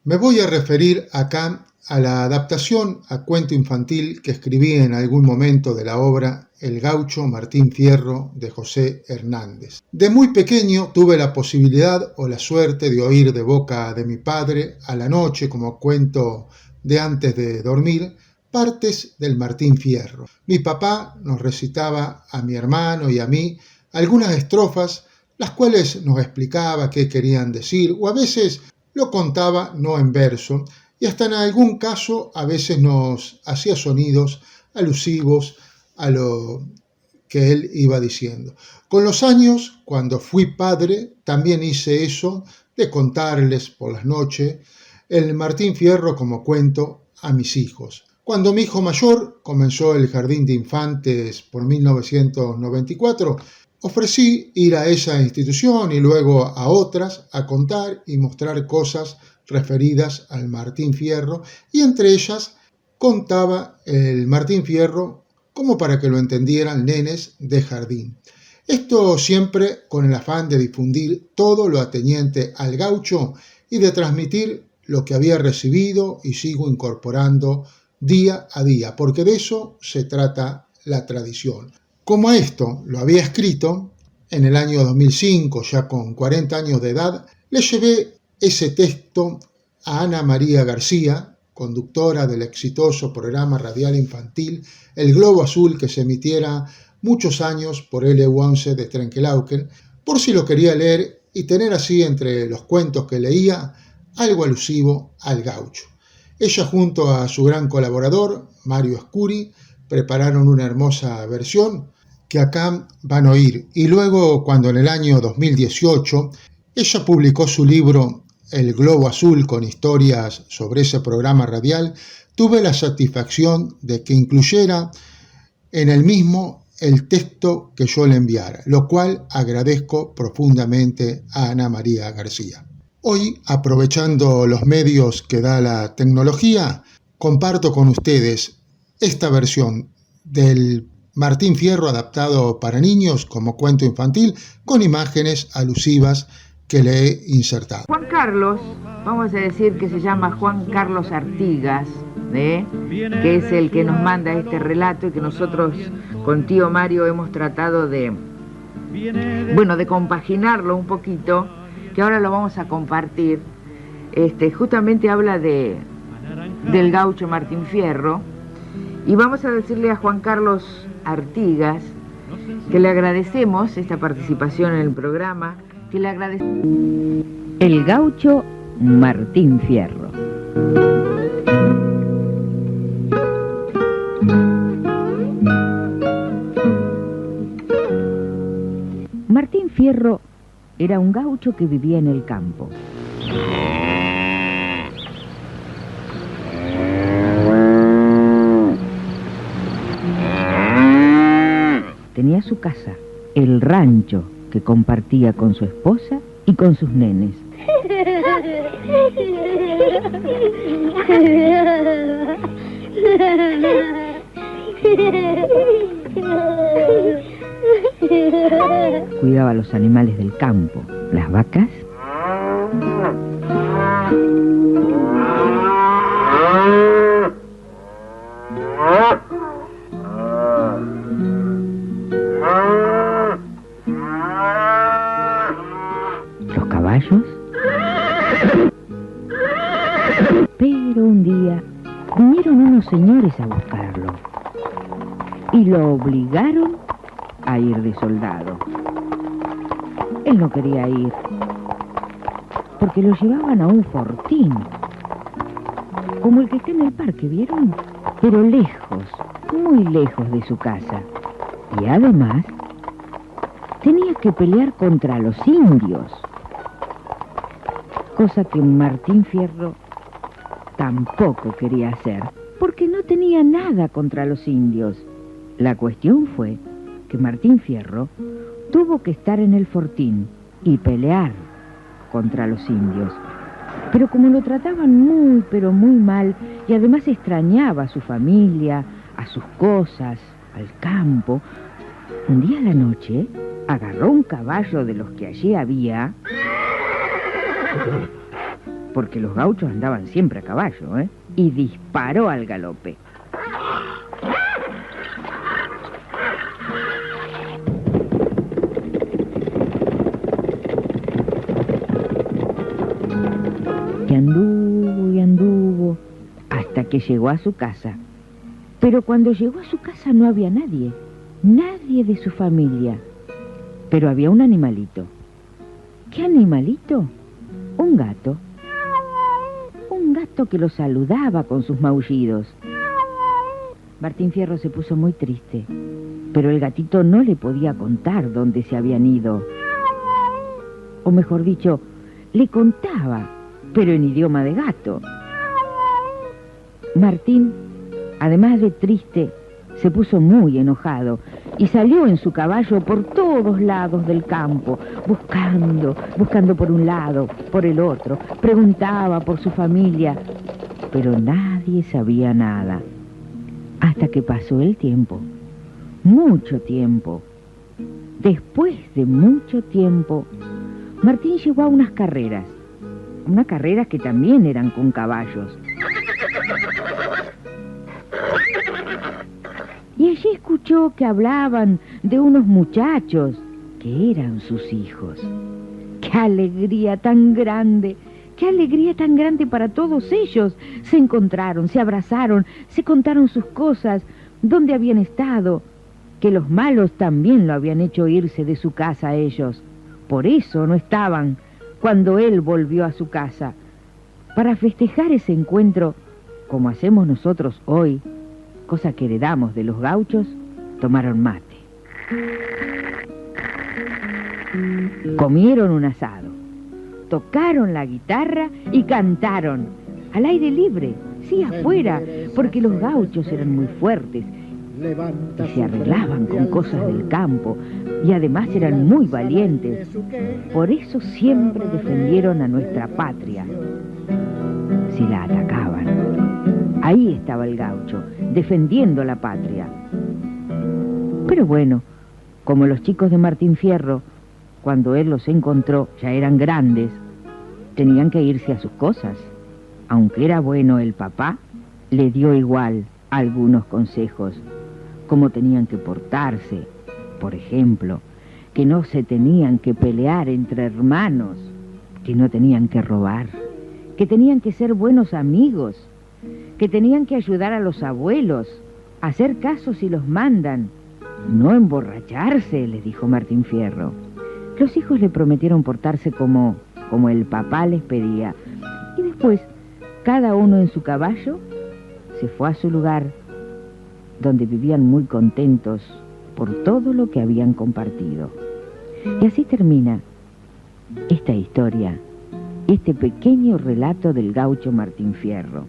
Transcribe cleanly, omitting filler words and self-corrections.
Me voy a referir acá a la adaptación a cuento infantil que escribí en algún momento de la obra El gaucho Martín Fierro de José Hernández. De muy pequeño tuve la posibilidad o la suerte de oír de boca de mi padre a la noche como cuento de antes de dormir partes del Martín Fierro. Mi papá nos recitaba a mi hermano y a mí algunas estrofas, las cuales nos explicaba qué querían decir, o a veces lo contaba no en verso, y hasta en algún caso a veces nos hacía sonidos alusivos a lo que él iba diciendo. Con los años, cuando fui padre, también hice eso de contarles por las noches el Martín Fierro como cuento a mis hijos. Cuando mi hijo mayor comenzó el jardín de infantes por 1994, ofrecí ir a esa institución y luego a otras a contar y mostrar cosas referidas al Martín Fierro, y entre ellas contaba el Martín Fierro como para que lo entendieran nenes de jardín. Esto siempre con el afán de difundir todo lo ateniente al gaucho y de transmitir lo que había recibido y sigo incorporando día a día, porque de eso se trata la tradición. Como a esto lo había escrito, en el año 2005, ya con 40 años de edad, le llevé ese texto a Ana María García, conductora del exitoso programa radial infantil El Globo Azul, que se emitiera muchos años por LU11 de Trenkelauken, por si lo quería leer y tener así entre los cuentos que leía algo alusivo al gaucho. Ella junto a su gran colaborador, Mario Escuri, prepararon una hermosa versión que acá van a oír. Y luego, cuando en el año 2018, ella publicó su libro El Globo Azul con historias sobre ese programa radial, tuve la satisfacción de que incluyera en el mismo el texto que yo le enviara, lo cual agradezco profundamente a Ana María García. Hoy, aprovechando los medios que da la tecnología, comparto con ustedes esta versión del Martín Fierro adaptado para niños como cuento infantil con imágenes alusivas que le he insertado. Juan Carlos, vamos a decir que se llama Juan Carlos Artigas, que es el que nos manda este relato y que nosotros con tío Mario hemos tratado de compaginarlo un poquito, que ahora lo vamos a compartir. Justamente habla del gaucho Martín Fierro, y vamos a decirle a Juan Carlos Artigas que le agradecemos esta participación en el programa, que le agradecemos. El gaucho Martín Fierro. Martín Fierro era un gaucho que vivía en el campo. Tenía su casa, el rancho, que compartía con su esposa y con sus nenes. Cuidaba a los animales del campo, las vacas, los caballos. Pero un día vinieron unos señores a buscarlo y lo obligaron a ir de soldado. Él no quería ir porque lo llevaban a un fortín, como el que está en el parque, ¿vieron? Pero lejos, muy lejos de su casa. Y además tenía que pelear contra los indios, cosa que Martín Fierro tampoco quería hacer, porque no tenía nada contra los indios. La cuestión fue que Martín Fierro tuvo que estar en el fortín y pelear contra los indios. Pero como lo trataban muy, pero muy mal, y además extrañaba a su familia, a sus cosas, al campo, un día a la noche agarró un caballo de los que allí había porque los gauchos andaban siempre a caballo, y disparó al galope. Y anduvo, hasta que llegó a su casa. Pero cuando llegó a su casa no había nadie de su familia. Pero había un animalito. ¿Qué animalito? Un gato. Un gato que lo saludaba con sus maullidos. Martín Fierro se puso muy triste, pero el gatito no le podía contar dónde se habían ido. O mejor dicho, le contaba, pero en idioma de gato. Martín, además de triste, se puso muy enojado y salió en su caballo por todos lados del campo, buscando por un lado, por el otro, preguntaba por su familia, pero nadie sabía nada. Hasta que pasó el tiempo, mucho tiempo. Después de mucho tiempo, Martín llegó a unas carreras que también eran con caballos. Y allí escuchó que hablaban de unos muchachos que eran sus hijos. ¡Qué alegría tan grande! ¡Qué alegría tan grande para todos ellos! Se encontraron, se abrazaron, se contaron sus cosas, dónde habían estado, que los malos también lo habían hecho irse de su casa a ellos. Por eso no estaban cuando él volvió a su casa. Para festejar ese encuentro, como hacemos nosotros hoy, cosa que heredamos de los gauchos, tomaron mate. Comieron un asado, tocaron la guitarra y cantaron, al aire libre, sí, afuera, porque los gauchos eran muy fuertes y se arreglaban con cosas del campo y además eran muy valientes. Por eso siempre defendieron a nuestra patria si la atacaban. Ahí estaba el gaucho, defendiendo la patria. Pero bueno, como los chicos de Martín Fierro, cuando él los encontró, ya eran grandes, tenían que irse a sus cosas. Aunque era bueno el papá, le dio igual algunos consejos, como tenían que portarse, por ejemplo, que no se tenían que pelear entre hermanos, que no tenían que robar, que tenían que ser buenos amigos, que tenían que ayudar a los abuelos, hacer caso si los mandan, no emborracharse, les dijo Martín Fierro. Los hijos le prometieron portarse como el papá les pedía, y después, cada uno en su caballo, se fue a su lugar, donde vivían muy contentos por todo lo que habían compartido. Y así termina esta historia, este pequeño relato del gaucho Martín Fierro.